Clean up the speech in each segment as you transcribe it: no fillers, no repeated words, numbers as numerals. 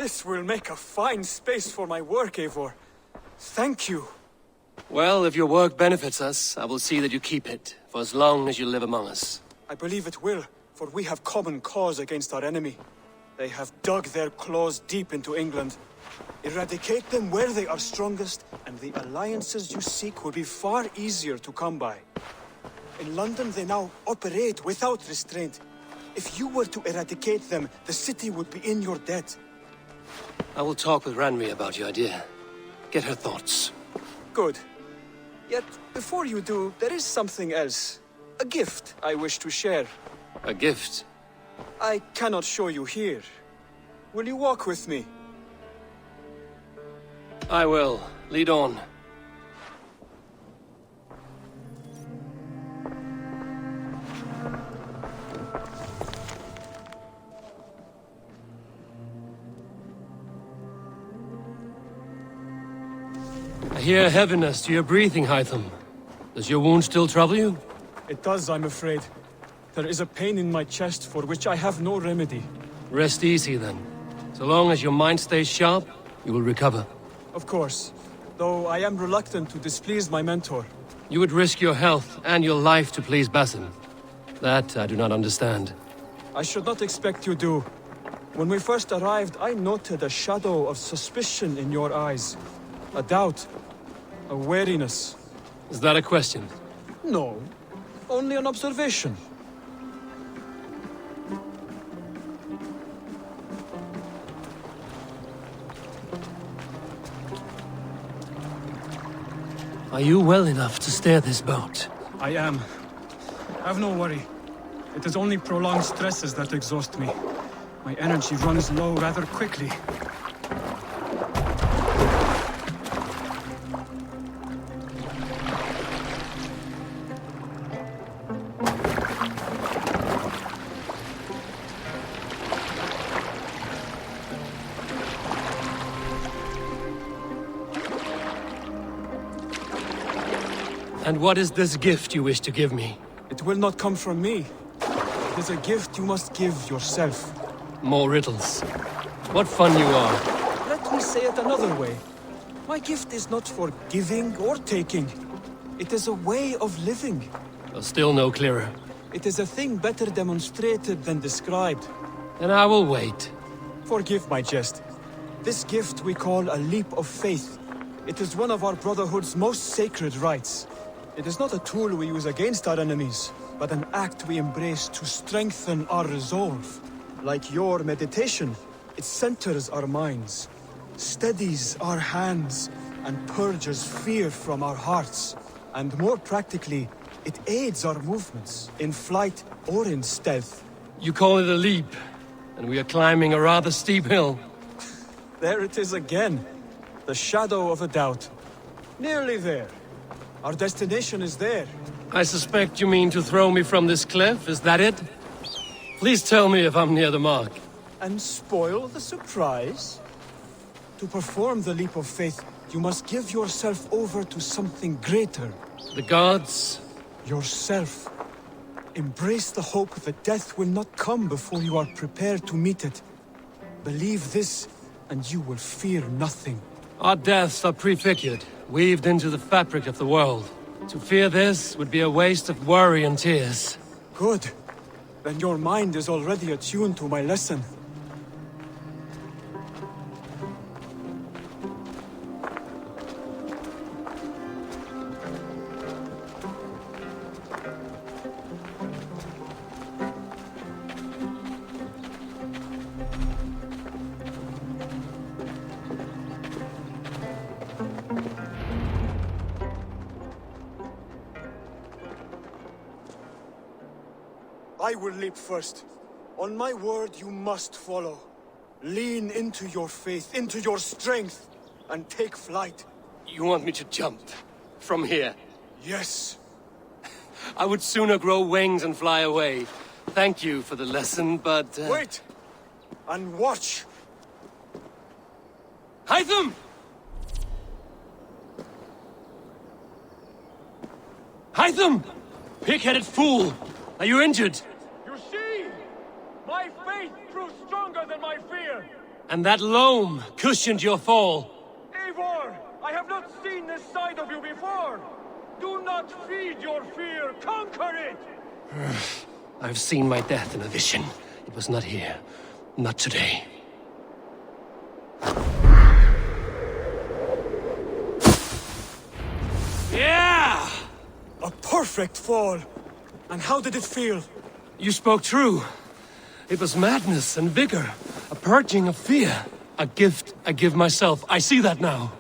This will make a fine space for my work, Eivor. Thank you. Well, if your work benefits us, I will see that you keep it, for as long as you live among us. I believe it will, for we have common cause against our enemy. They have dug their claws deep into England. Eradicate them where they are strongest, and the alliances you seek will be far easier to come by. In London, they now operate without restraint. If you were to eradicate them, the city would be in your debt. I will talk with Ragnar about your idea. Get her thoughts. Good. Yet, before you do, there is something else. A gift I wish to share. A gift? I cannot show you here. Will you walk with me? I will. Lead on. I hear heaviness to your breathing, Hytham. Does your wound still trouble you? It does, I'm afraid. There is a pain in my chest for which I have no remedy. Rest easy, then. So long as your mind stays sharp, you will recover. Of course. Though I am reluctant to displease my mentor. You would risk your health and your life to please Basim. That I do not understand. I should not expect you do. When we first arrived, I noted a shadow of suspicion in your eyes. A doubt. A wariness. Is that a question? No. Only an observation. Are you well enough to steer this boat? I am. Have no worry. It is only prolonged stresses that exhaust me. My energy runs low rather quickly. And what is this gift you wish to give me? It will not come from me. It is a gift you must give yourself. More riddles. What fun you are. Let me say it another way. My gift is not for giving or taking. It is a way of living. Still no clearer. It is a thing better demonstrated than described. Then I will wait. Forgive my jest. This gift we call a leap of faith. It is one of our Brotherhood's most sacred rites. It is not a tool we use against our enemies, but an act we embrace to strengthen our resolve. Like your meditation, it centers our minds, steadies our hands, and purges fear from our hearts. And more practically, it aids our movements, in flight or in stealth. You call it a leap, and we are climbing a rather steep hill. There it is again. The shadow of a doubt. Nearly there. Our destination is there. I suspect you mean to throw me from this cliff, is that it? Please tell me if I'm near the mark. And spoil the surprise? To perform the leap of faith, you must give yourself over to something greater. The gods? Yourself. Embrace the hope that death will not come before you are prepared to meet it. Believe this, and you will fear nothing. Our deaths are prefigured, weaved into the fabric of the world. To fear this would be a waste of worry and tears. Good. Then your mind is already attuned to my lesson. I will leap first. On my word, you must follow. Lean into your faith, into your strength, and take flight. You want me to jump? From here? Yes. I would sooner grow wings and fly away. Thank you for the lesson, but... Wait! And watch! Hytham! Hytham! Pig-headed fool! Are you injured? You see? My faith proves stronger than my fear! and that loam cushioned your fall. Eivor! I have not seen this side of you before! Do not feed your fear, conquer it! I've seen my death in a vision. It was not here. Not today. Yeah! A perfect fall! And how did it feel? You spoke true. It was madness and vigor. A purging of fear. A gift I give myself. I see that now.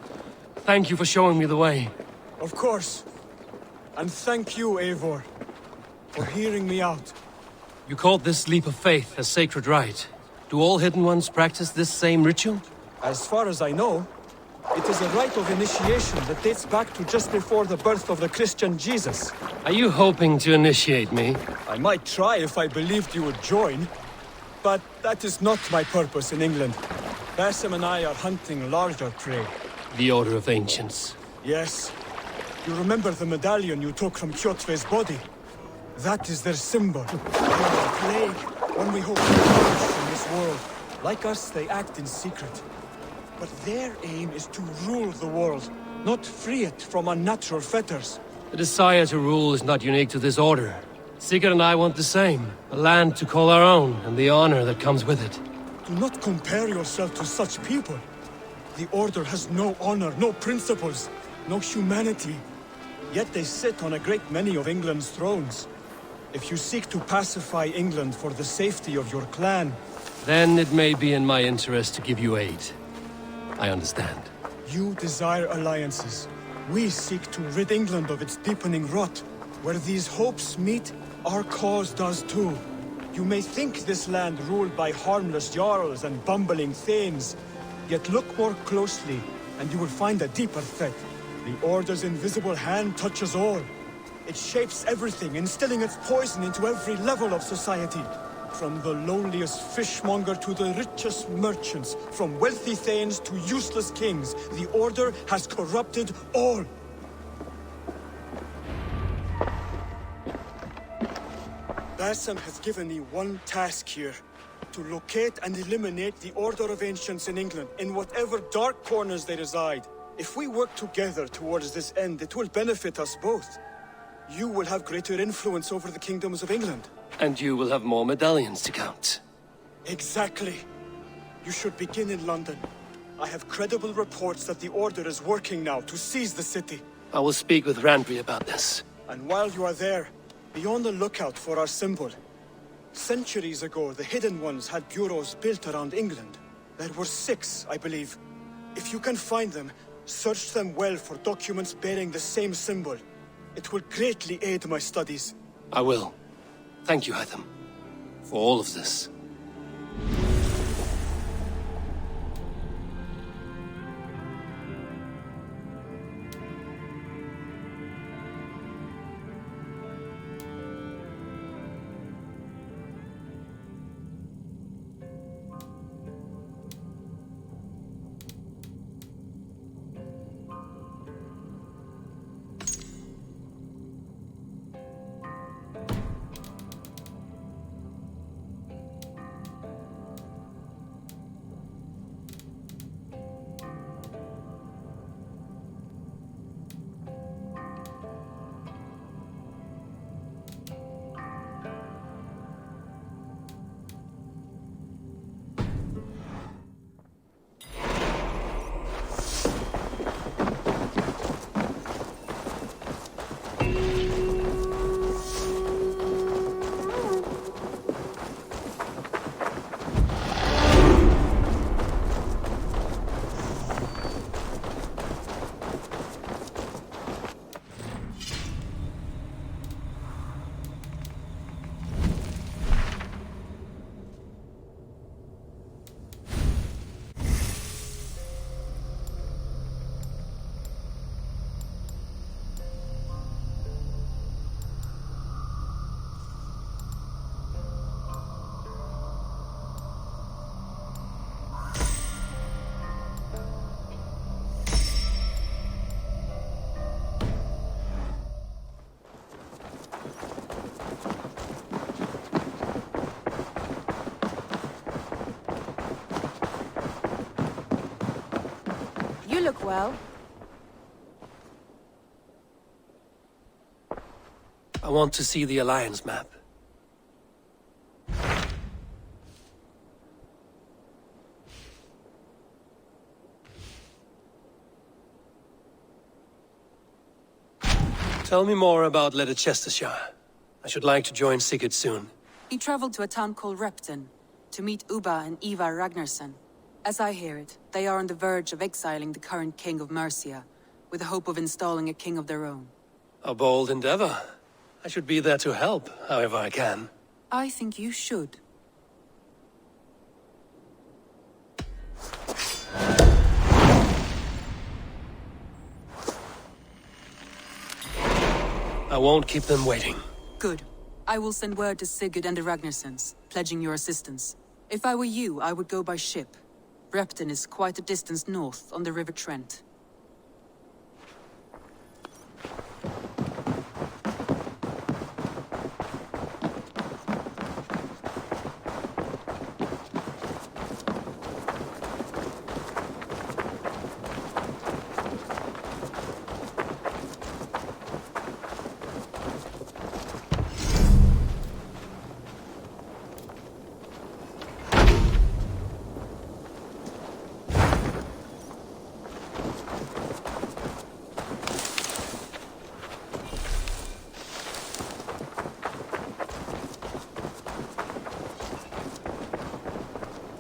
Thank you for showing me the way. Of course. And thank you, Eivor, for hearing me out. You called this leap of faith a sacred rite. Do all Hidden Ones practice this same ritual? As far as I know, it is a rite of initiation that dates back to just before the birth of the Christian Jesus. Are you hoping to initiate me? I might try if I believed you would join, but that is not my purpose in England. Basim and I are hunting larger prey. The Order of Ancients. Yes. You remember the medallion you took from Kjotve's body? That is their symbol. They are a plague, one we hope to purge from this world. Like us, they act in secret. But their aim is to rule the world, not free it from unnatural fetters. The desire to rule is not unique to this order. Sigurd and I want the same. A land to call our own, and the honor that comes with it. Do not compare yourself to such people. The Order has no honor, no principles, no humanity. Yet they sit on a great many of England's thrones. If you seek to pacify England for the safety of your clan... Then it may be in my interest to give you aid. I understand. You desire alliances. We seek to rid England of its deepening rot. Where these hopes meet, our cause does too. You may think this land ruled by harmless jarls and bumbling thanes. Yet look more closely, and you will find a deeper threat. The Order's invisible hand touches all. It shapes everything, instilling its poison into every level of society. From the lowliest fishmonger to the richest merchants, from wealthy thanes to useless kings, the Order has corrupted all. Basim has given me one task here. To locate and eliminate the Order of Ancients in England, in whatever dark corners they reside. If we work together towards this end, it will benefit us both. You will have greater influence over the kingdoms of England. And you will have more medallions to count. Exactly. You should begin in London. I have credible reports that the Order is working now to seize the city. I will speak with Randri about this. And while you are there, be on the lookout for our symbol. Centuries ago, the Hidden Ones had bureaus built around England. There were 6, I believe. If you can find them, search them well for documents bearing the same symbol. It will greatly aid my studies. I will. Thank you, Hytham, for all of this. look well. I want to see the Alliance map. Tell me more about Leicestershire. I should like to join Sigurd soon. He traveled to a town called Repton to meet Ubba and Eivor Ragnarsson. As I hear it, they are on the verge of exiling the current king of Mercia, with the hope of installing a king of their own. A bold endeavor. I should be there to help, however I can. I think you should. I won't keep them waiting. Good. I will send word to Sigurd and the Ragnarssons, pledging your assistance. If I were you, I would go by ship. Repton is quite a distance north on the River Trent.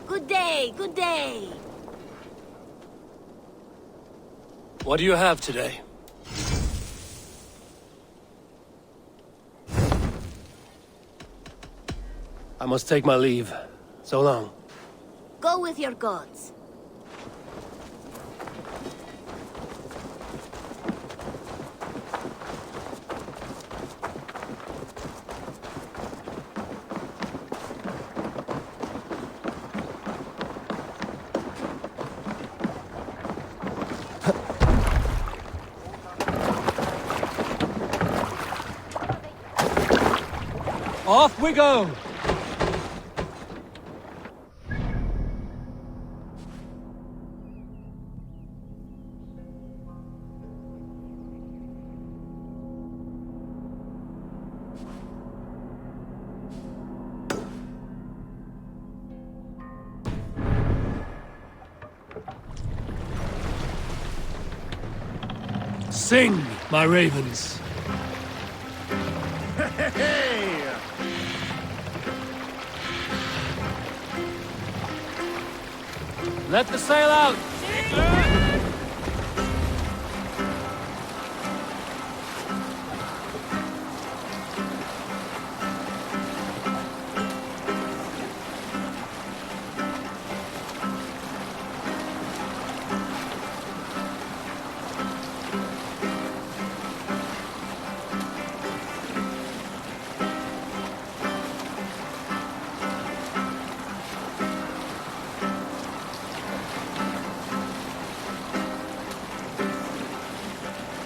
Good day, good day. What do you have today? I must take my leave. So long. Go with your gods. Off we go! Sing, my ravens. Let the sail out!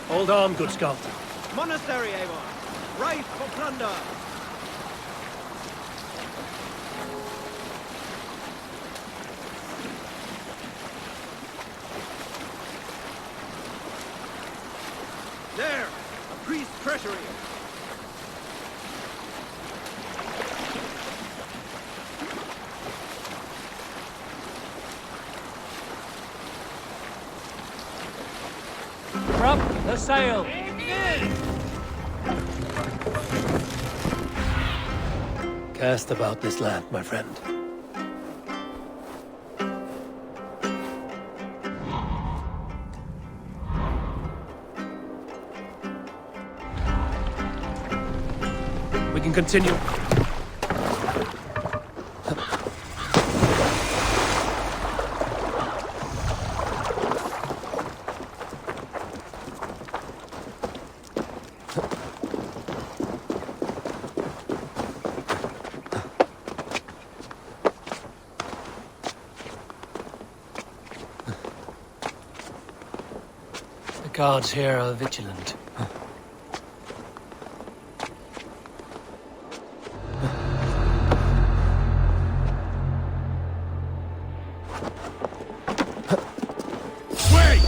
Hold on, good sculptor. Monastery, Eivor! Right for plunder! There! A priest's treasury! Prop the sail! Cast about this land, my friend. We can continue. The guards here are vigilant. Wait!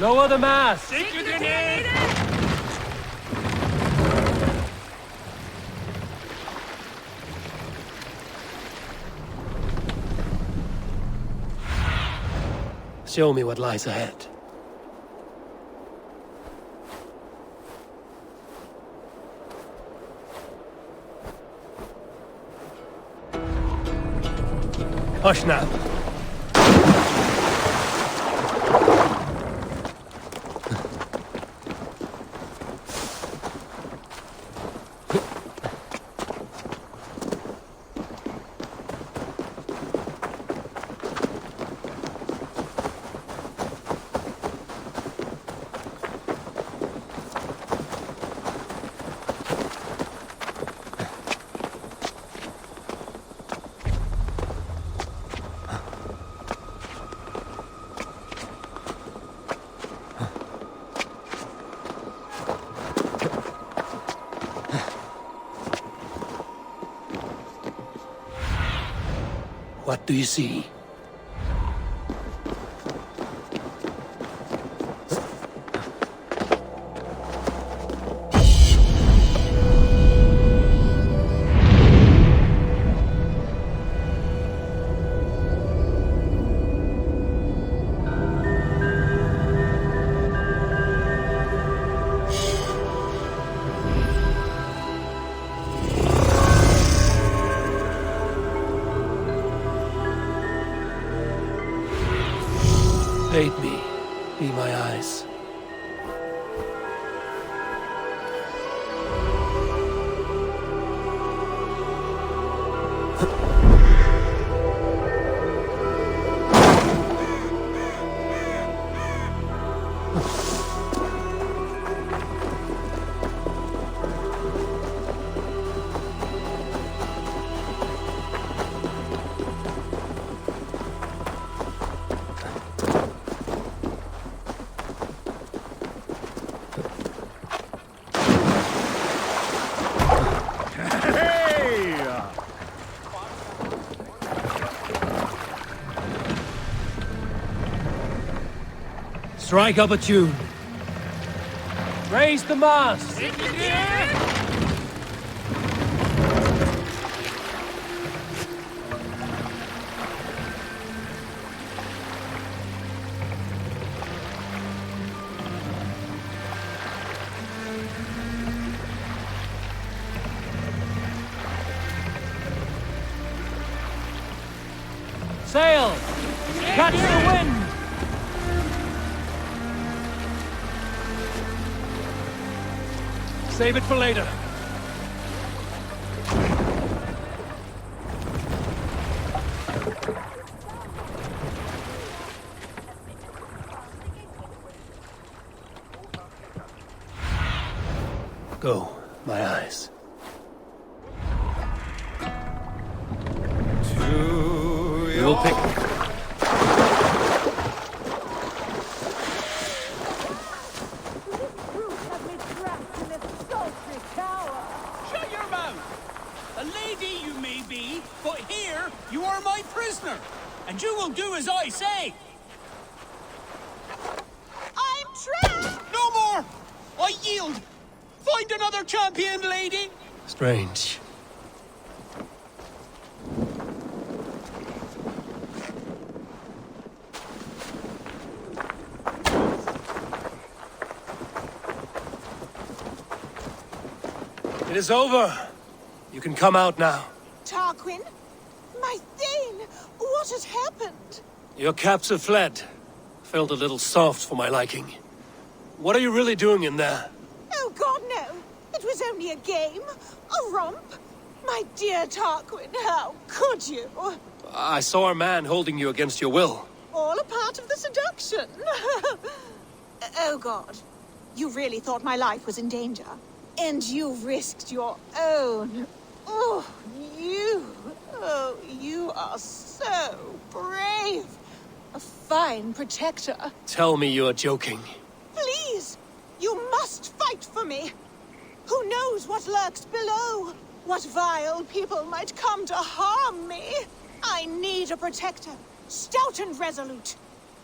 Lower the mast! Show me what lies ahead. Hush now. What do you see? Aid me. Be my eyes. Strike up a tune. Raise the mast! Sail! Catch the wind! Save it for later. Go, my eyes. We will pick. Shut your mouth! A lady you may be, but here you are my prisoner, and you will do as I say. I'm trapped! No more! I yield! Find another champion, lady! Strange. It is over. You can come out now. Tarquin? My Thane! What has happened? Your captive fled. Felt a little soft for my liking. What are you really doing in there? Oh God, no! It was only a game. A romp. My dear Tarquin, how could you? I saw a man holding you against your will. All a part of the seduction. Oh, God. You really thought my life was in danger? And you risked your own. Oh, you are so brave. A fine protector. Tell me you're joking. Please, you must fight for me. Who knows what lurks below? What vile people might come to harm me? I need a protector, stout and resolute.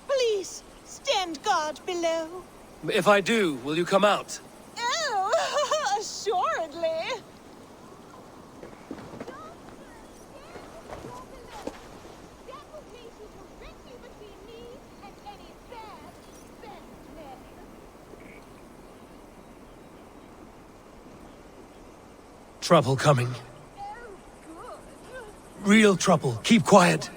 Please, stand guard below. If I do, will you come out? Oh, assuredly. Trouble coming. Real trouble. Keep quiet.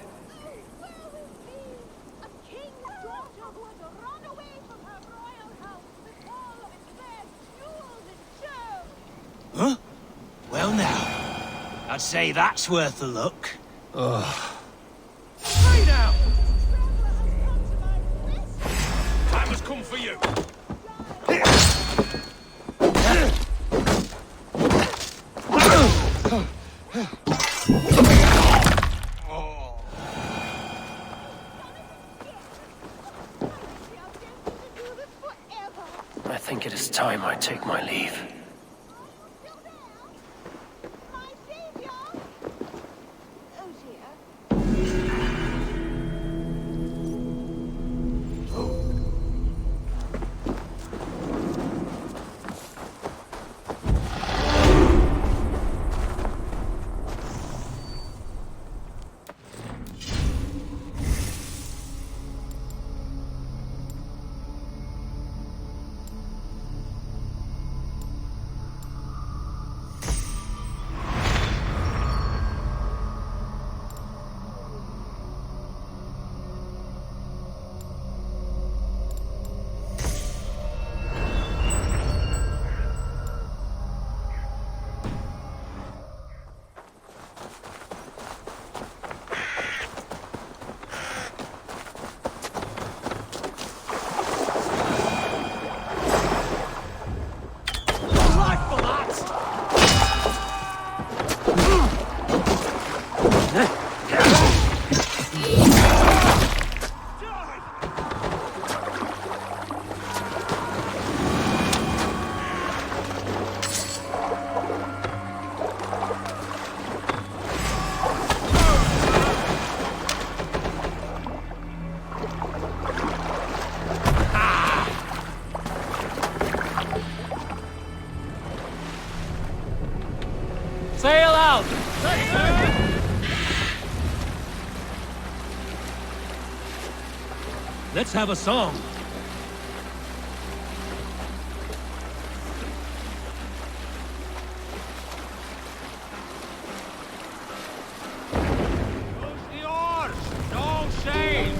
Huh? Well now, I'd say that's worth a look. Stay down! Time has come for you. I think it is time I take my leave. Sail out! Let's have a song. Close the oars! No sail!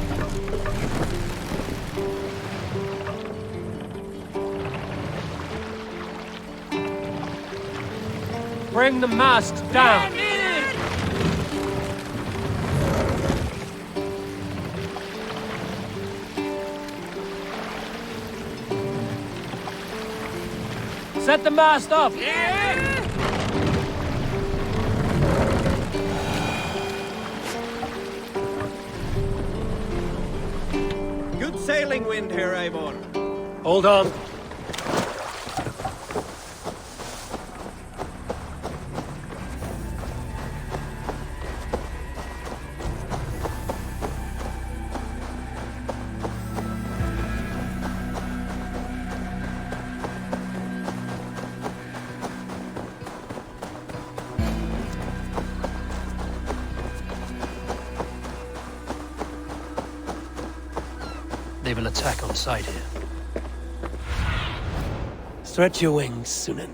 Bring the mast down. Set the mast up. Good sailing wind here, Eivor. Hold on. They will attack on sight here. Stretch your wings, Sunan.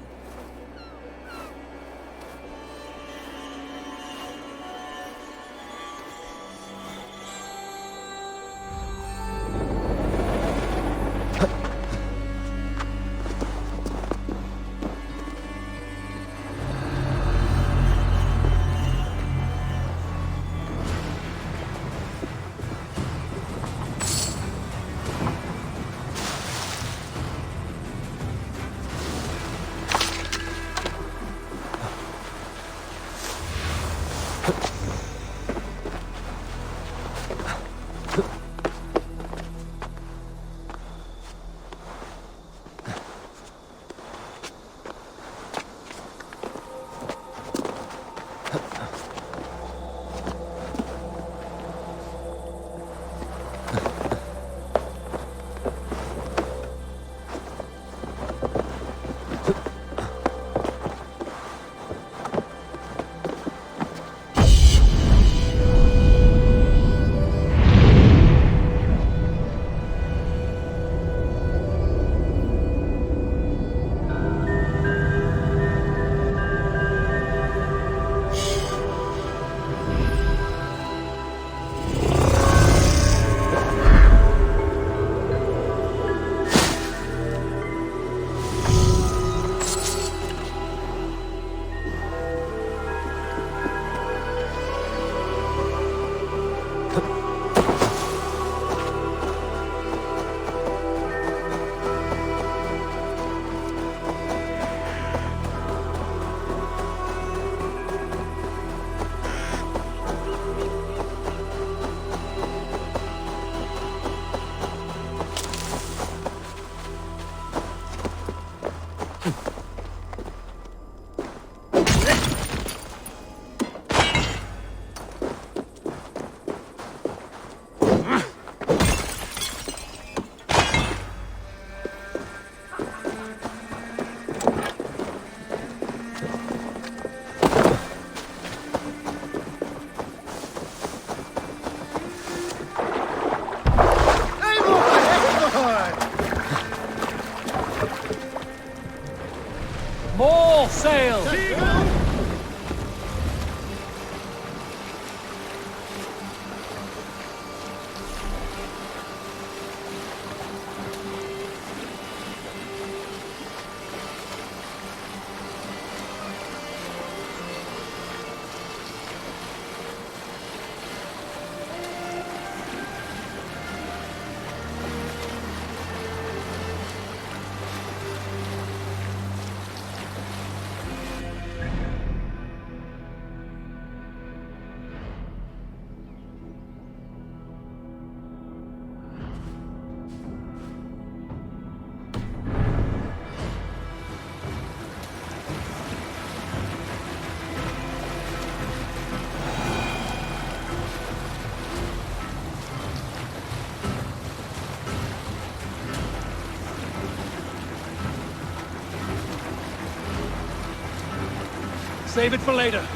More sail! Save it for later.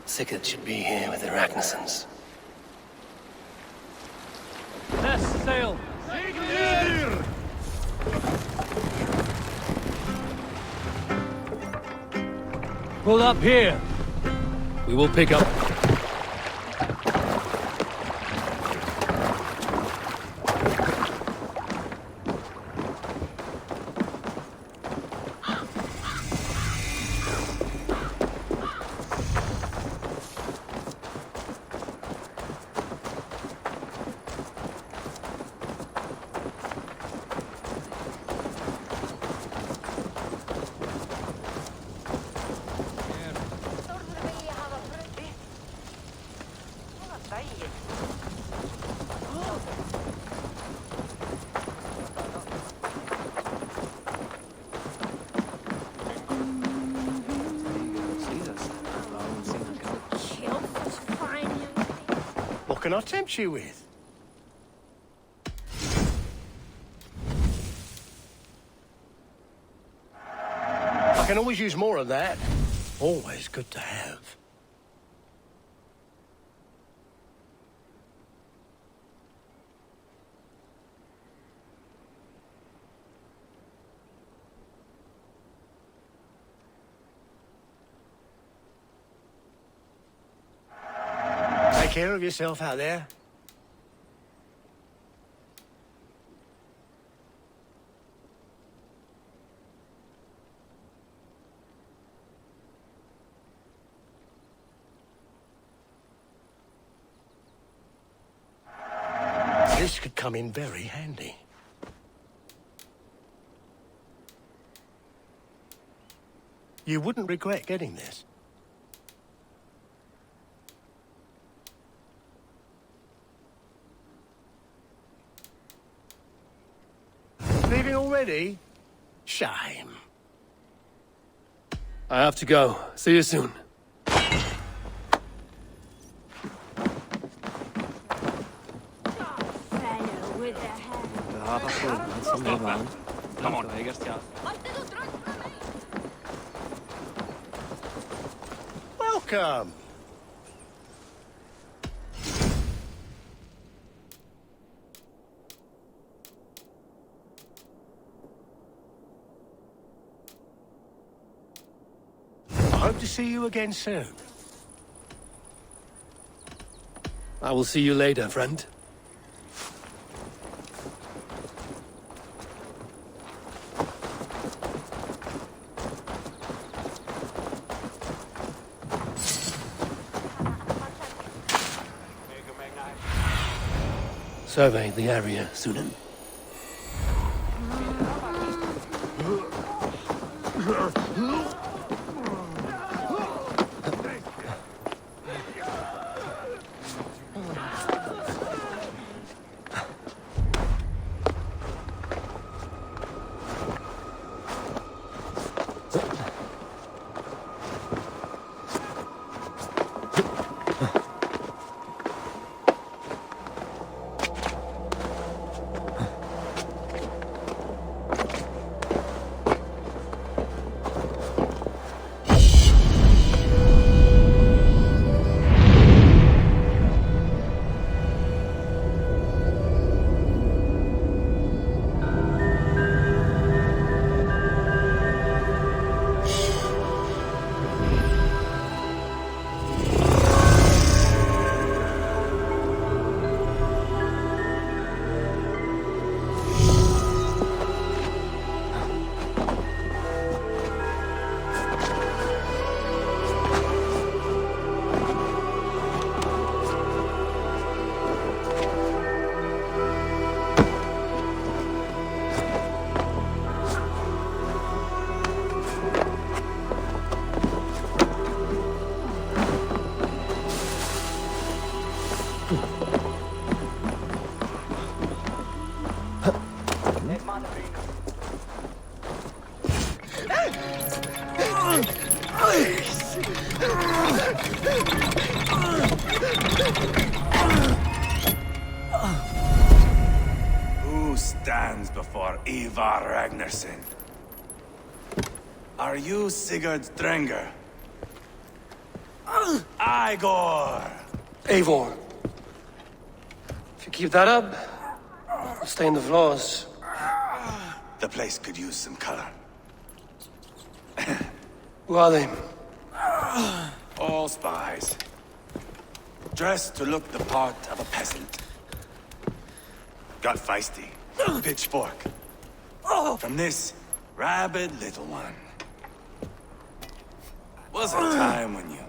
Sigurd should be here with the Ragnarsons. Let's sail! Pull up here. We will pick up. What can I tempt you with? I can always use more of that. Always good to have. Take care of yourself out there. This could come in very handy. You wouldn't regret getting this. talking already? Shame. I have to go. See you soon. Come on. Welcome. I hope to see you again soon. I will see you later, friend. Survey the area, Sunan. Who stands before Eivor Ragnarsson? Are you Sigurd Drenger? Eivor! Eivor. If you keep that up, I'll stay in the floors. The place could use some color. Who are they? All spies. Dressed to look the part of a peasant. Got feisty. Pitchfork. From this rabid little one. Was a time when you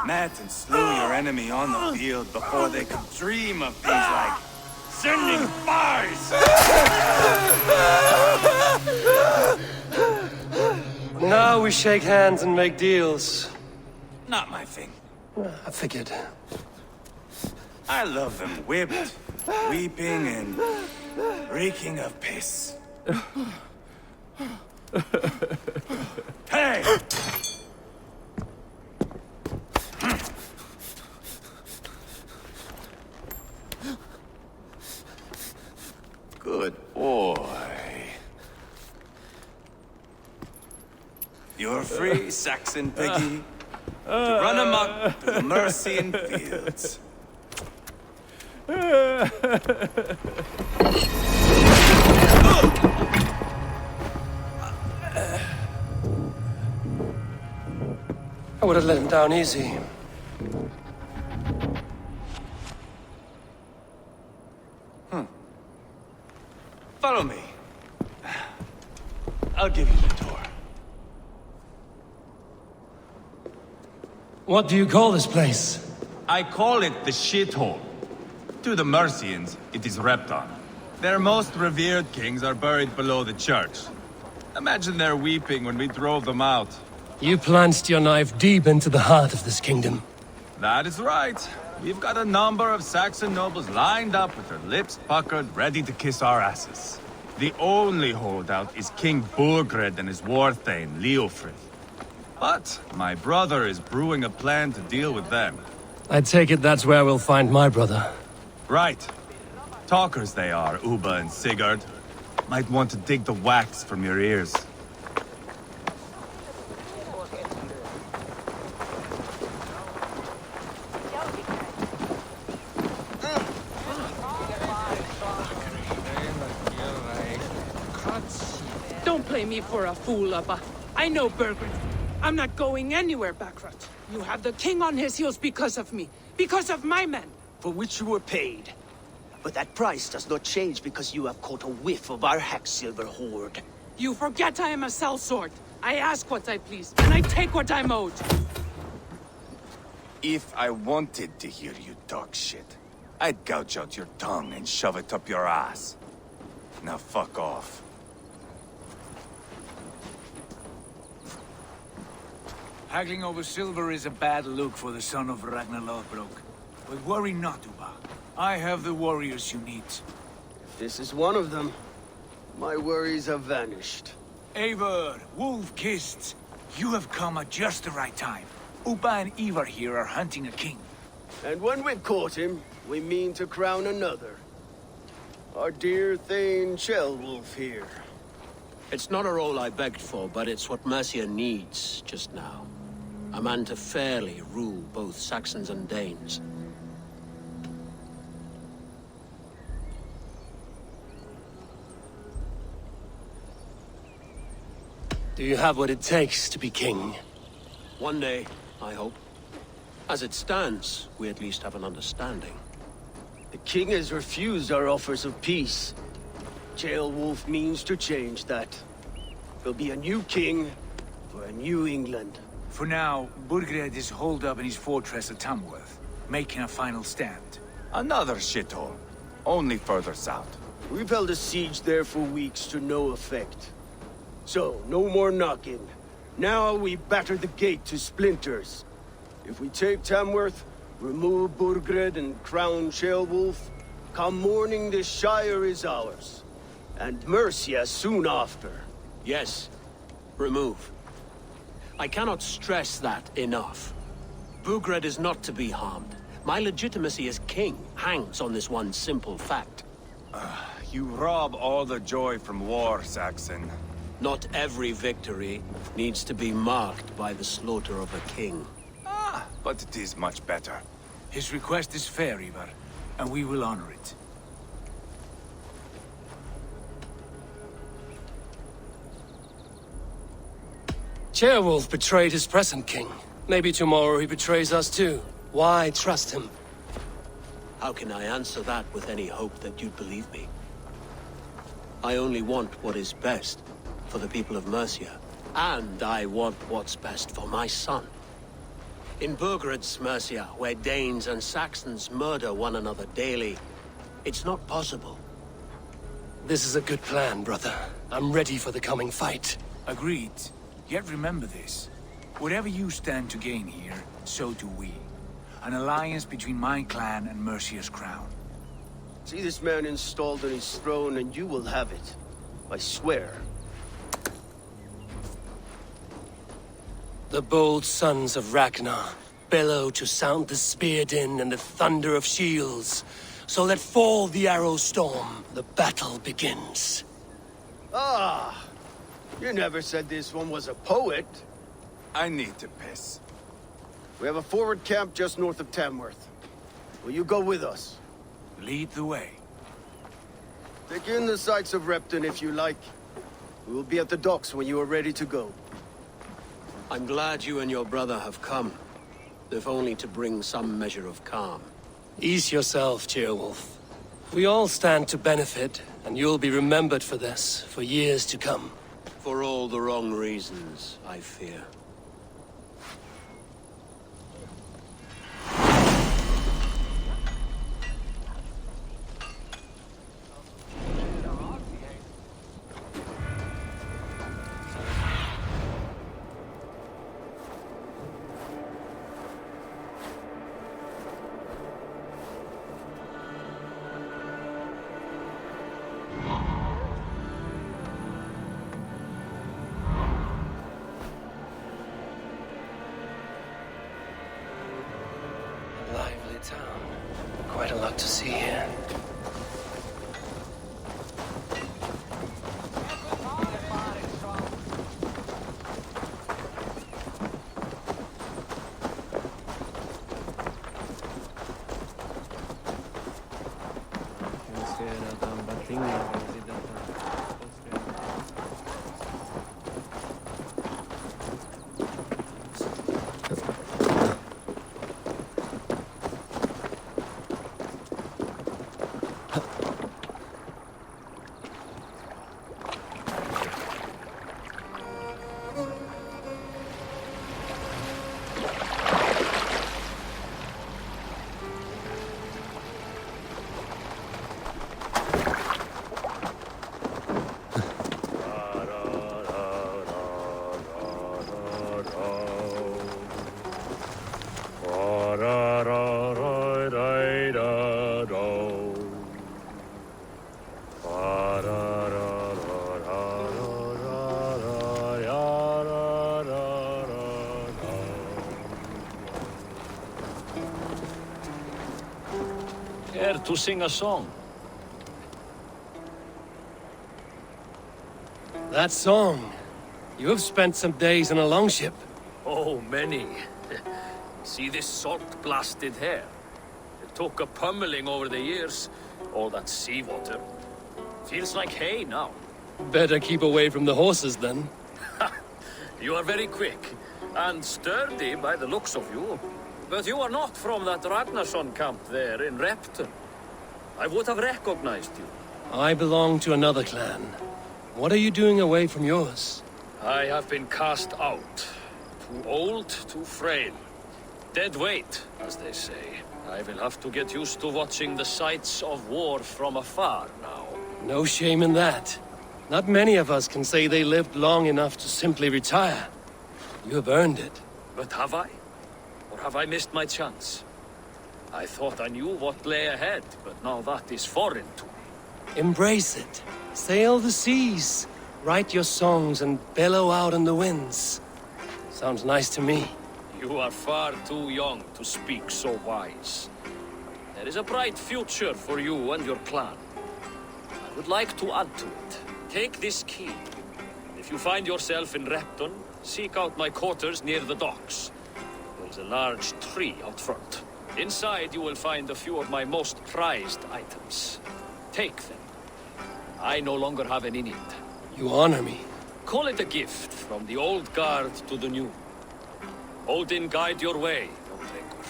met and slew your enemy on the field before they could dream of things like sending spies! Now we shake hands and make deals. Not my thing. I figured. I love them whipped, weeping, and reeking of piss. Hey! Good boy. You're free, Saxon piggy, to run amok through the Mercian fields. I would have let him down easy. Follow me. I'll give you the tour. What do you call this place? I call it the shithole. To the Mercians, it is Repton. Their most revered kings are buried below the church. Imagine their weeping when we drove them out. You plunged your knife deep into the heart of this kingdom. That is right. We've got a number of Saxon nobles lined up with their lips puckered, ready to kiss our asses. The only holdout is King Burgred and his warthane, Leofrith. But my brother is brewing a plan to deal with them. I take it that's where we'll find my brother. Right. Talkers they are, Uba and Sigurd. Might want to dig the wax from your ears. Don't play me for a fool, Abba. I know Burgred. I'm not going anywhere, Backrot. You have the king on his heels because of me. Because of my men. For which you were paid. But that price does not change because you have caught a whiff of our Hacksilver hoard. You forget I am a sellsword. I ask what I please, and I take what I'm owed. If I wanted to hear you talk shit, I'd gouge out your tongue and shove it up your ass. Now fuck off. Haggling over silver is a bad look for the son of Ragnar Lothbrok. But worry not, Uba. I have the warriors you need. This is one of them. My worries have vanished. Eivor, wolf-kissed. You have come at just the right time. Uba and Eivor here are hunting a king. And when we've caught him, we mean to crown another. Our dear Thane Ceolwulf here. It's not a role I begged for, but it's what Mercia needs just now. A man to fairly rule both Saxons and Danes. Do you have what it takes to be king? One day, I hope. As it stands, we at least have an understanding. The king has refused our offers of peace. Ceolwulf means to change that. There'll be a new king for a new England. For now, Burgred is holed up in his fortress at Tamworth, making a final stand. Another shithole. Only further south. We've held a siege there for weeks to no effect. So, no more knocking. Now we batter the gate to splinters. If we take Tamworth, remove Burgred and crown Ceolwulf, come morning the Shire is ours. And Mercia soon after. Yes, remove. I cannot stress that enough. Burgred is not to be harmed. My legitimacy as king hangs on this one simple fact. You rob all the joy from war, Saxon. Not every victory needs to be marked by the slaughter of a king. But it is much better. His request is fair, Eivor, and we will honor it. Ceolwulf betrayed his present king. Maybe tomorrow he betrays us too. Why trust him? How can I answer that with any hope that you'd believe me? I only want what is best for the people of Mercia. And I want what's best for my son. In Burgred's Mercia, where Danes and Saxons murder one another daily, it's not possible. This is a good plan, brother. I'm ready for the coming fight. Agreed. Yet remember this. Whatever you stand to gain here, so do we. An alliance between my clan and Mercia's crown. See this man installed on his throne and you will have it. I swear. The bold sons of Ragnar bellow to sound the spear din and the thunder of shields. So let fall the arrow storm. The battle begins. Ah! You never said this one was a poet. I need to piss. We have a forward camp just north of Tamworth. Will you go with us? Lead the way. Take in the sights of Repton if you like. We will be at the docks when you are ready to go. I'm glad you and your brother have come, if only to bring some measure of calm. Ease yourself, Ceolwulf. We all stand to benefit, and you'll be remembered for this, for years to come. For all the wrong reasons, I fear. town. Quite a lot to see here. Care to sing a song? That song. You have spent some days in a longship. Oh, many. See this salt-blasted hair? It took a pummeling over the years. All that seawater. Feels like hay now. Better keep away from the horses, then. You are very quick, and sturdy by the looks of you. But you are not from that Ragnarsson camp there in Repton. I would have recognized you. I belong to another clan. What are you doing away from yours? I have been cast out. Too old, too frail. Dead weight, as they say. I will have to get used to watching the sights of war from afar now. No shame in that. Not many of us can say they lived long enough to simply retire. You have earned it. But have I? Or have I missed my chance? I thought I knew what lay ahead, but now that is foreign to me. Embrace it. Sail the seas. Write your songs and bellow out in the winds. Sounds nice to me. You are far too young to speak so wise. There is a bright future for you and your clan. I would like to add to it. Take this key. If you find yourself in Repton, seek out my quarters near the docks. There's a large tree out front. Inside you will find a few of my most prized items. Take them. I no longer have any need. You honor me. Call it a gift from the old guard to the new. Odin guide your way, Ragnar.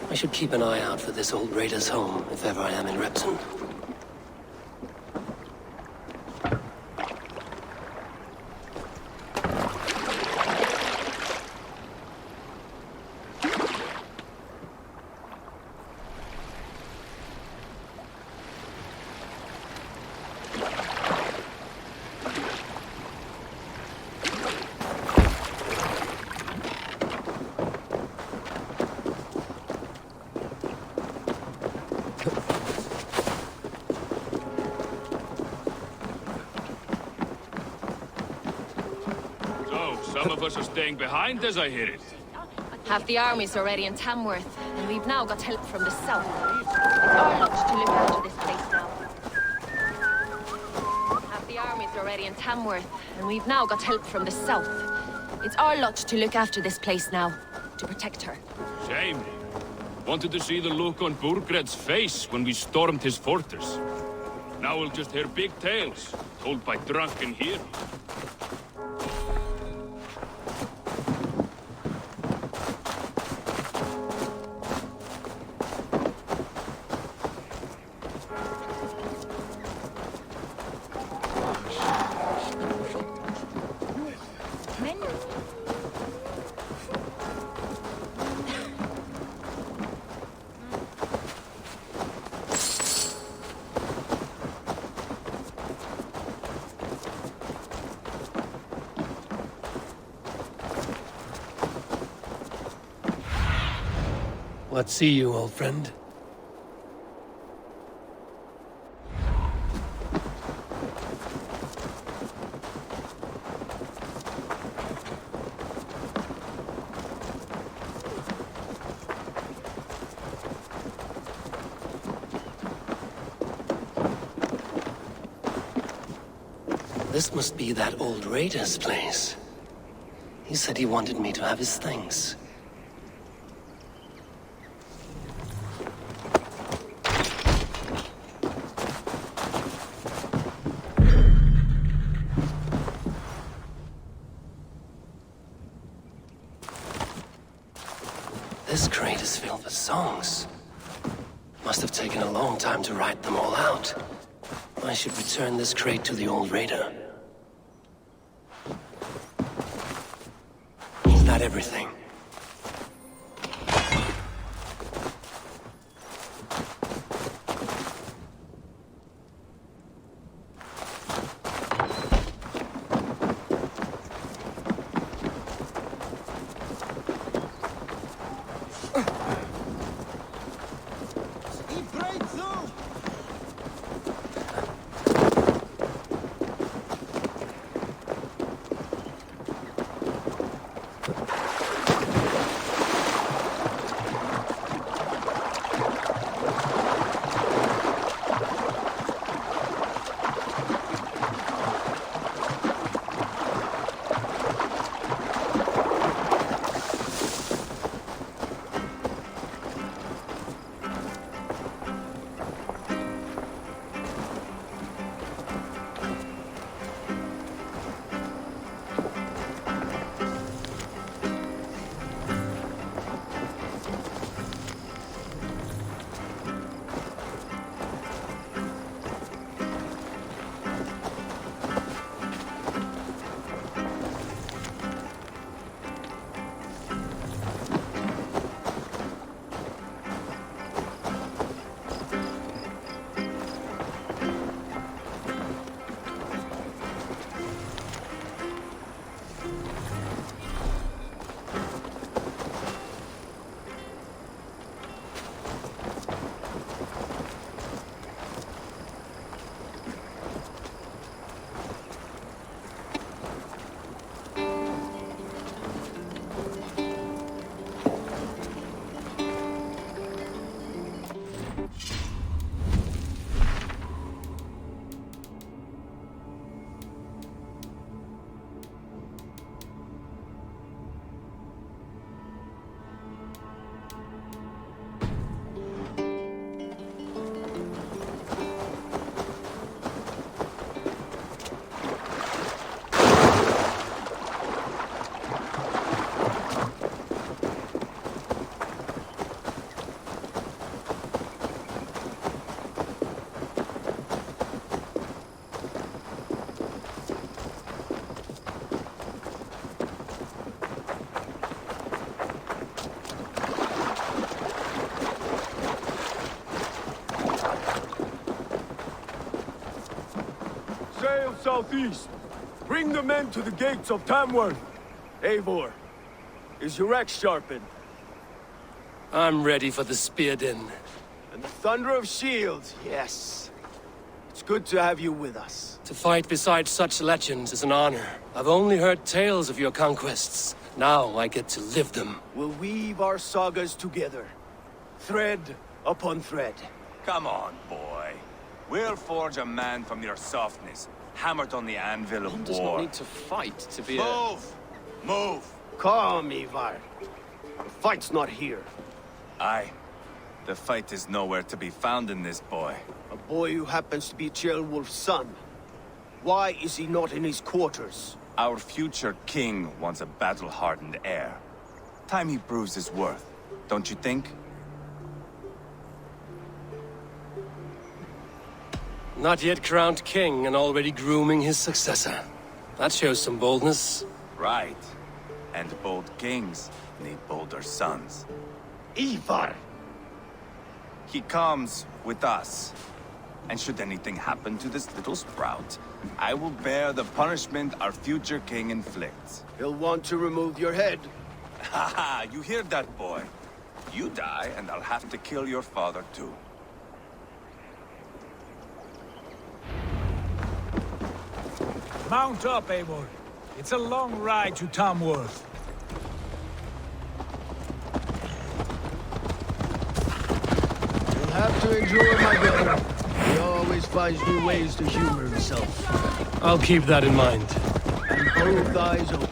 I should keep an eye out for this old raider's home, if ever I am in Repton. Some of us are staying behind, as I hear it. Half the army's already in Tamworth, and we've now got help from the south. It's our lot to look after this place now. Half the army's already in Tamworth, and we've now got help from the south. It's our lot to look after this place now, to protect her. Shame. Wanted to see the look on Burgred's face when we stormed his fortress. Now we'll just hear big tales, told by drunken heroes. What see you, old friend? This must be that old raider's place. He said he wanted me to have his things. This crate is filled with songs. Must have taken a long time to write them all out. I should return this crate to the old raider. Is that everything? Sail southeast. Bring the men to the gates of Tamworth. Eivor, is your axe sharpened? I'm ready for the spear din. And the thunder of shields, yes. It's good to have you with us. To fight beside such legends is an honor. I've only heard tales of your conquests. Now I get to live them. We'll weave our sagas together. Thread upon thread. Come on, boy. We'll forge a man from your softness, hammered on the anvil of One war. does not need to fight to be Move! Move! Calm, Eivor. The fight's not here. Aye. The fight is nowhere to be found in this boy. A boy who happens to be Ceolwulf's son. Why is he not in his quarters? Our future king wants a battle-hardened heir. Time he proves his worth, don't you think? Not yet crowned king and already grooming his successor. That shows some boldness. Right. And bold kings need bolder sons. Eivor! He comes with us. And should anything happen to this little sprout, I will bear the punishment our future king inflicts. He'll want to remove your head. Haha, you hear that, boy? You die, and I'll have to kill your father, too. Mount up, Eivor. It's a long ride to Tamworth. You'll have to endure, my brother. We all always finds new ways to humor himself. I'll keep that in mind. And both eyes open.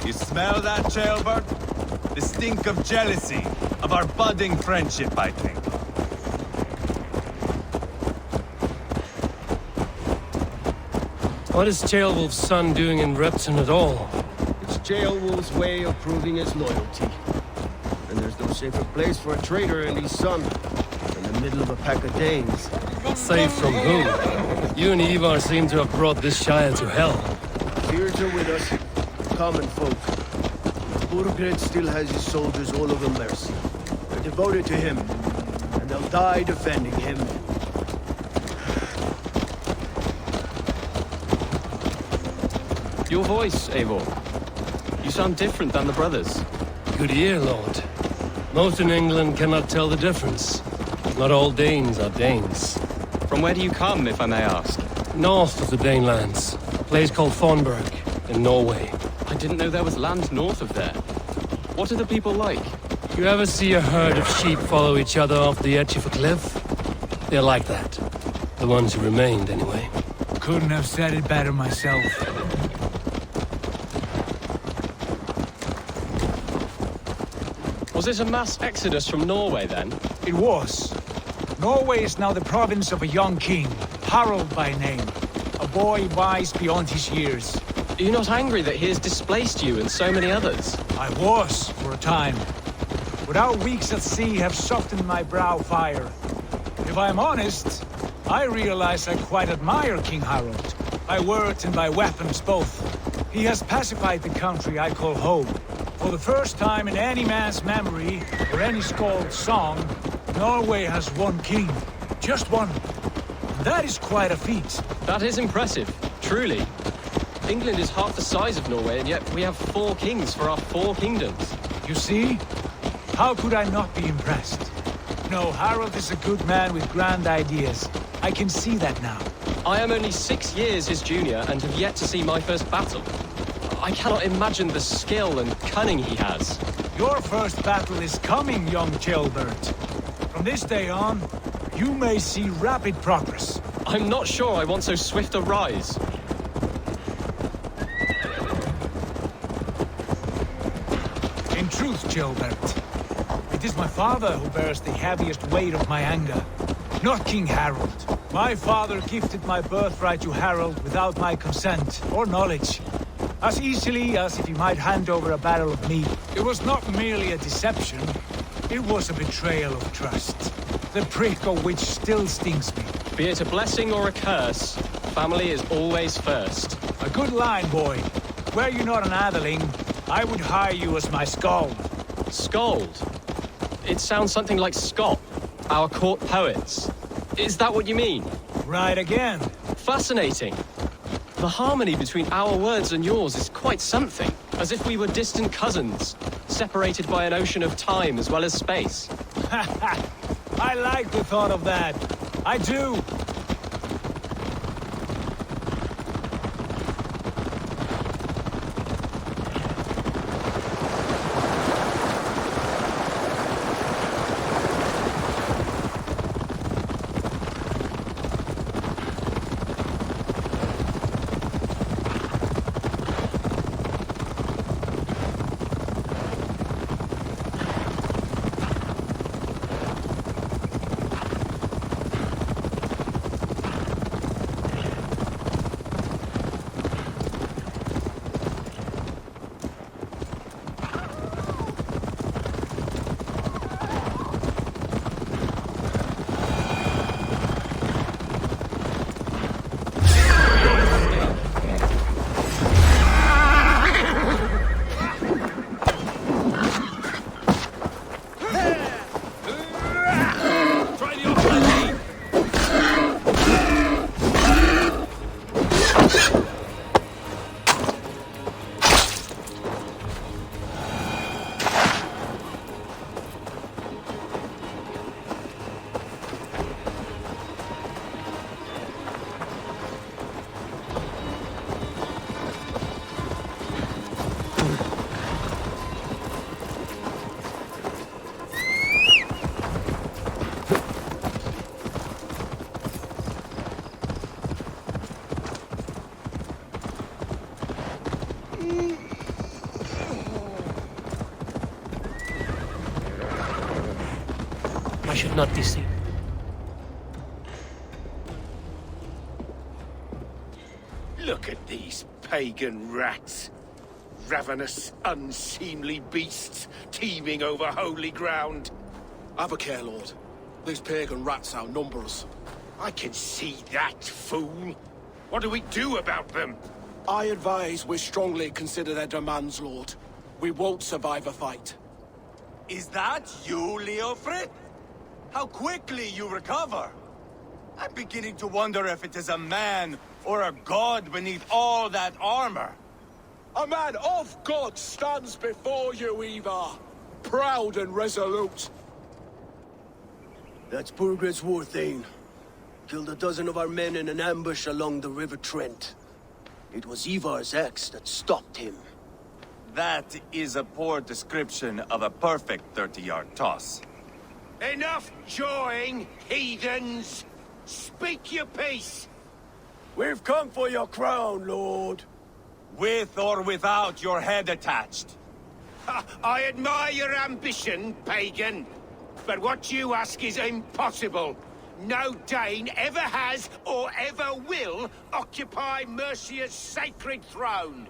You smell that, jailbird? The stink of jealousy, of our budding friendship, I think. What is Ceolwulf's son doing in Repton at all? It's Ceolwulf's way of proving his loyalty. And there's no safer place for a traitor and his son in the middle of a pack of Danes. Safe from who? You and Eivor seem to have brought this Shire to hell. Fears are with us, common folk. Burgred still has his soldiers all over Mercia. They're devoted to him, and they'll die defending him. Your voice, Eivor. You sound different than the brothers. Good ear, Lord. Most in England cannot tell the difference. Not all Danes are Danes. From where do you come, if I may ask? North of the Danelands. A place called Thornburg, in Norway. I didn't know there was land north of there. What are the people like? You ever see a herd of sheep follow each other off the edge of a cliff? They're like that. The ones who remained, anyway. Couldn't have said it better myself. Was it a mass exodus from Norway, then? It was. Norway is now the province of a young king, Harald by name. A boy wise beyond his years. Are you not angry that he has displaced you and so many others? I was, for a time. But our weeks at sea have softened my brow fire. If I'm honest, I realize I quite admire King Harald. By words and by weapons both. He has pacified the country I call home. For the first time in any man's memory, or any skald's song, Norway has one king. Just one. That is quite a feat. That is impressive, truly. England is half the size of Norway, and yet we have 4 kings for our 4 kingdoms. You see? How could I not be impressed? No, Harald is a good man with grand ideas. I can see that now. I am only 6 years his junior, and have yet to see my first battle. I cannot imagine the skill and cunning he has. Your first battle is coming, young Ceolbert. From this day on, you may see rapid progress. I'm not sure I want so swift a rise. In truth, Ceolbert, it is my father who bears the heaviest weight of my anger, not King Harald. My father gifted my birthright to Harald without my consent or knowledge. As easily as if he might hand over a barrel of meat. It was not merely a deception, it was a betrayal of trust. The prick of which still stings me. Be it a blessing or a curse, family is always first. A good line, boy. Were you not an atheling, I would hire you as my skald. Skald? It sounds something like Scott, our court poets. Is that what you mean? Right again. Fascinating. The harmony between our words and yours is quite something. As if we were distant cousins, separated by an ocean of time as well as space. I like the thought of that. I do. I should not deceive. Look at these pagan rats. Ravenous, unseemly beasts teeming over holy ground. Have a care, Lord. These pagan rats outnumber us. I can see that, fool. What do we do about them? I advise we strongly consider their demands, Lord. We won't survive a fight. Is that you, Leofrid? How quickly you recover! I'm beginning to wonder if it is a man or a god beneath all that armor. A man of God stands before you, Eivor. Proud and resolute. That's Burgred's war thane. Killed a dozen of our men in an ambush along the River Trent. It was Eivor's axe that stopped him. That is a poor description of a perfect 30-yard toss. Enough jawing, heathens! Speak your peace! We've come for your crown, Lord. With or without your head attached. I admire your ambition, pagan. But what you ask is impossible. No Dane ever has or ever will occupy Mercia's sacred throne.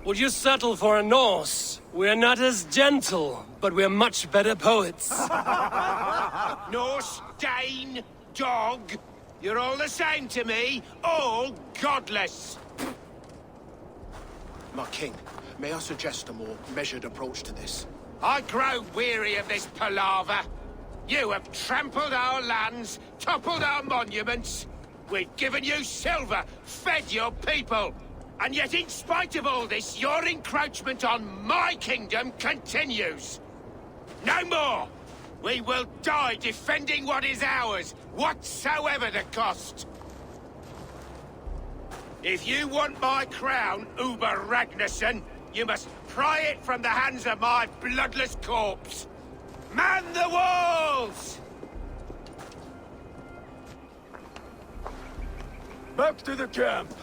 Would you settle for a Norse? We're not as gentle, but we're much better poets. Norse, Dane, dog. You're all the same to me. All godless. My king, may I suggest a more measured approach to this? I grow weary of this palaver. You have trampled our lands, toppled our monuments. We've given you silver, fed your people. And yet, in spite of all this, your encroachment on my kingdom continues. No more! We will die defending what is ours, whatsoever the cost. If you want my crown, Uber Ragnarsson, you must pry it from the hands of my bloodless corpse. Man the walls! Back to the camp.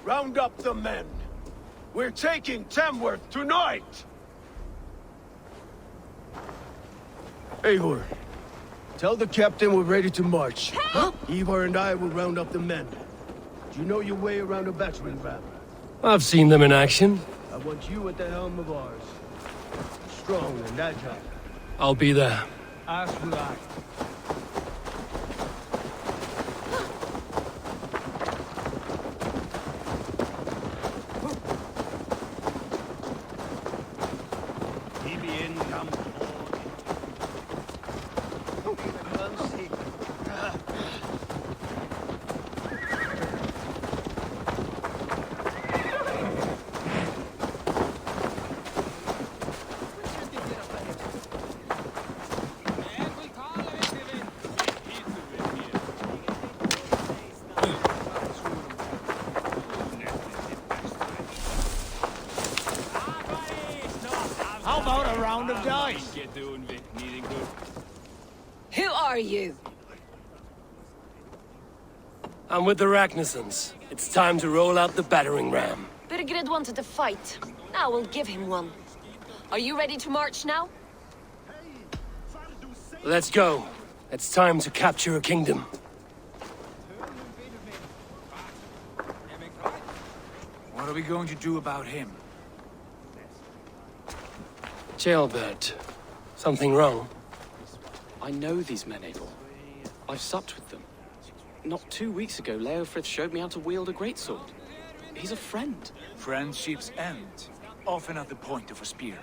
Round up the men. We're taking Tamworth tonight! Eivor, tell the captain we're ready to march. Huh? Eivor and I will round up the men. Do you know your way around a battering ram? I've seen them in action. I want you at the helm of ours. Strong and agile. I'll be there. As will I. Who are you? I'm with the Ragnarssons. It's time to roll out the battering ram. Birgrid wanted to fight. Now we'll give him one. Are you ready to march now? Let's go. It's time to capture a kingdom. What are we going to do about him? Jailbird. Something wrong? I know these men, Eivor. I've supped with them. Not 2 weeks ago, Leofrith showed me how to wield a greatsword. He's a friend. Friendships end, often at the point of a spear.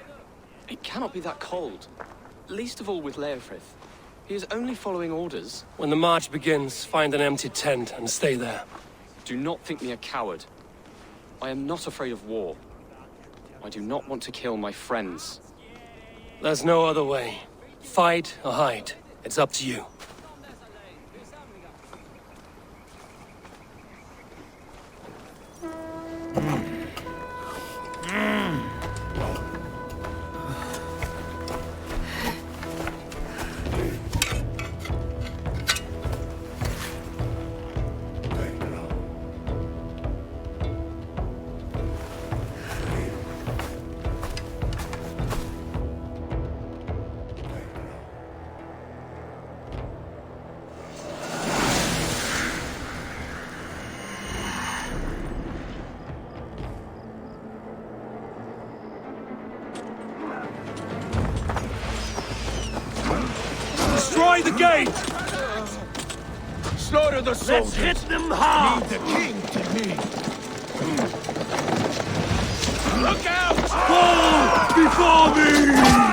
It cannot be that cold. Least of all with Leofrith. He is only following orders. When the march begins, find an empty tent and stay there. Do not think me a coward. I am not afraid of war. I do not want to kill my friends. There's no other way. Fight or hide. It's up to you. the gate! Slaughter the soldiers! Let's hit them hard! Leave the king to me! Look out! Fall before me!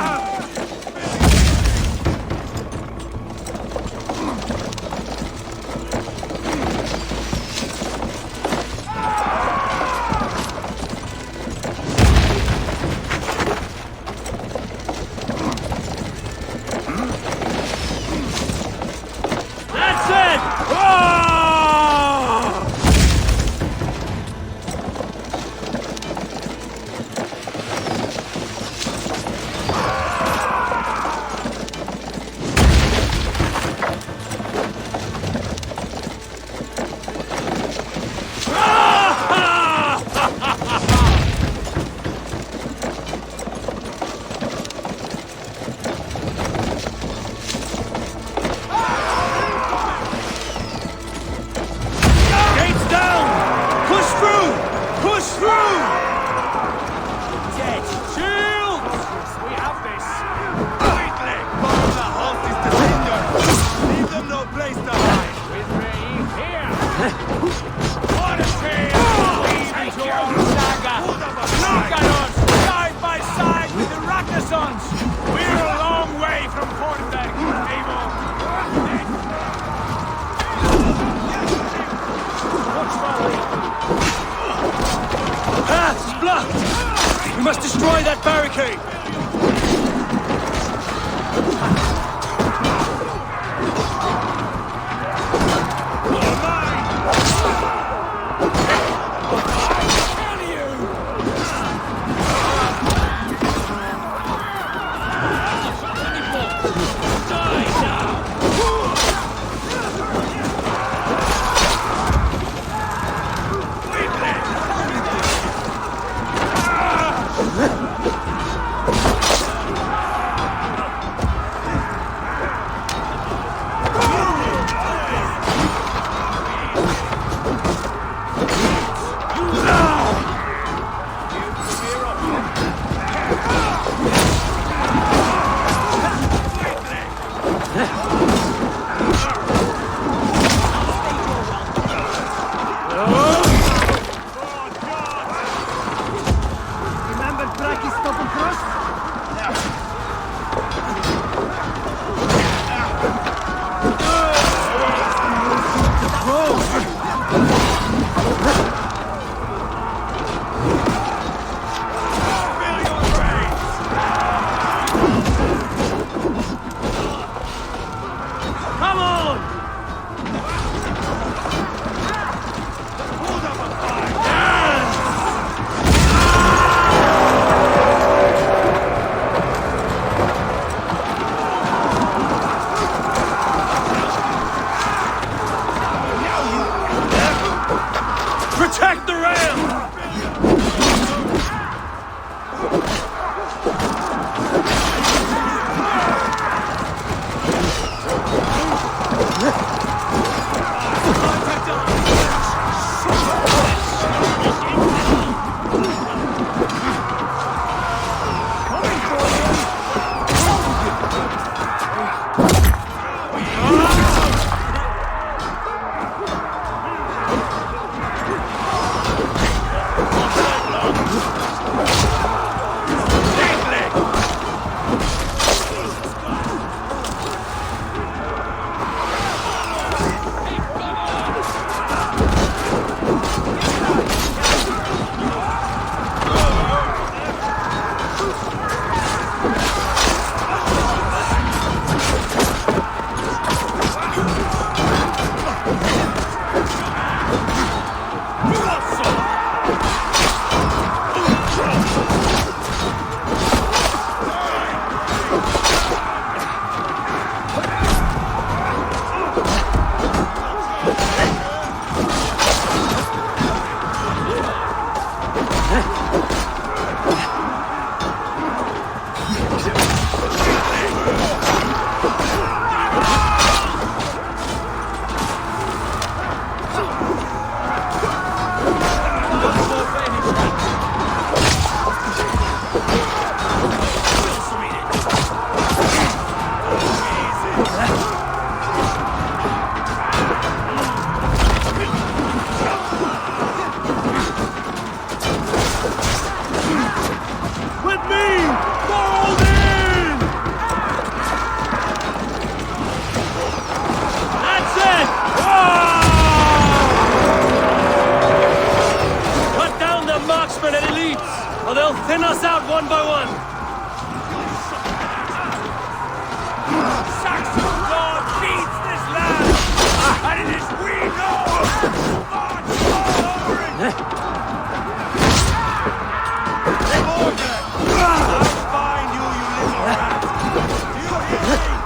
We must destroy that barricade! one by one! Saxon God feeds this land! And it is we know who march all over it! I'll find you, you little rat! Do you hear me?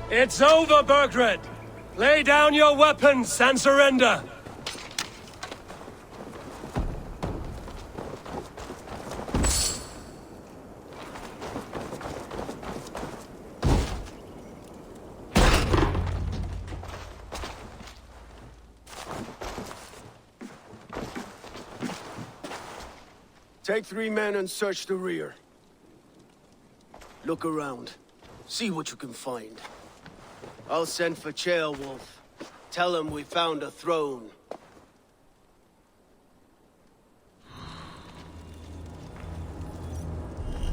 It's over, Burgred! Lay down your weapons and surrender! Take 3 men and search the rear. Look around. See what you can find. I'll send for Ceolwulf. Tell him we found a throne.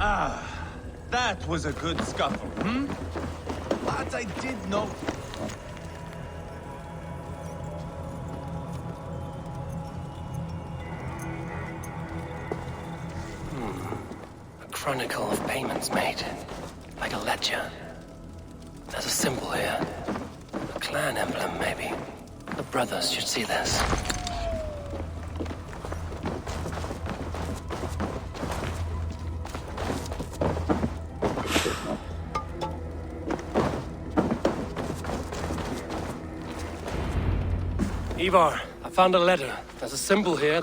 Ah, that was a good scuffle, hmm? But I did know... A chronicle of payments made. Like a ledger. There's a symbol here. A clan emblem, maybe. The brothers should see this. Eivor, I found a letter. There's a symbol here.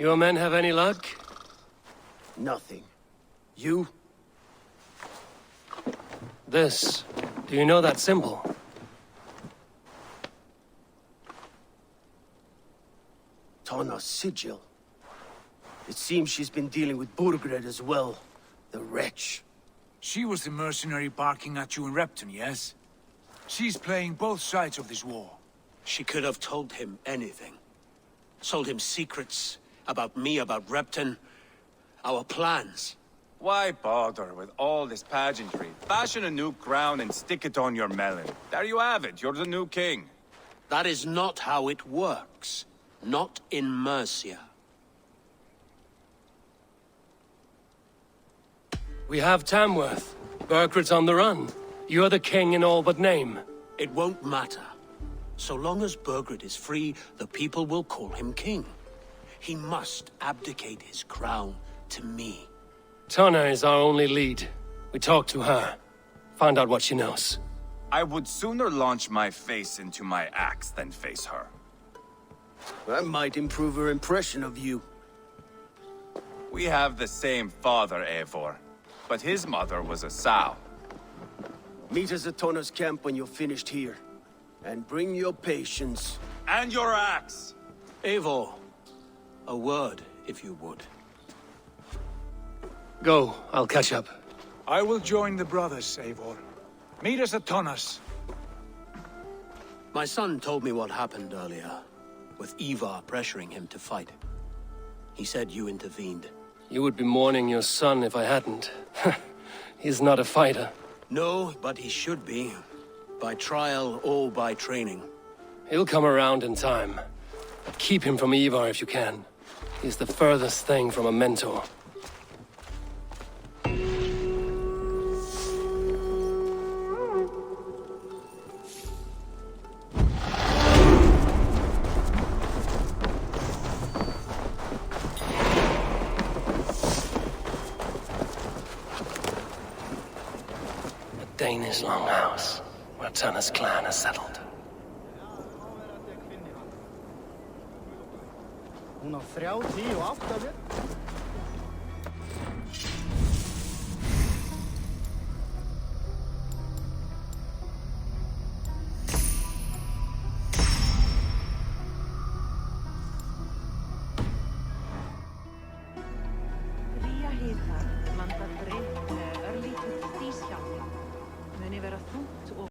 Your men have any luck? Nothing. You? This. Do you know that symbol? Tana's sigil. It seems she's been dealing with Burgred as well. The wretch. She was the mercenary barking at you in Repton, yes? She's playing both sides of this war. She could have told him anything. Told him secrets about me, about Repton, our plans. Why bother with all this pageantry? Fashion a new crown and stick it on your melon. There you have it, you're the new king. That is not how it works. Not in Mercia. We have Tamworth. Burgred's on the run. You're the king in all but name. It won't matter. So long as Burgred is free, the people will call him king. He must abdicate his crown to me. Tana is our only lead. We talk to her. Find out what she knows. I would sooner launch my face into my axe than face her. That might improve her impression of you. We have the same father, Eivor. But his mother was a sow. Meet us at Tana's camp when you're finished here. And bring your patience. And your axe! Eivor, a word, if you would. Go, I'll catch up. I will join the brothers, Eivor. Meet us at Tana's. My son told me what happened earlier, with Eivor pressuring him to fight. He said you intervened. You would be mourning your son if I hadn't. He's not a fighter. No, but he should be. By trial or by training. He'll come around in time. But keep him from Eivor if you can. He's the furthest thing from a mentor. Danish longhouse, where Tana's clan is settled. Hún á 38 björn. Ría hita, blandað breytt með örlítið díshjálmi, muni vera þungt og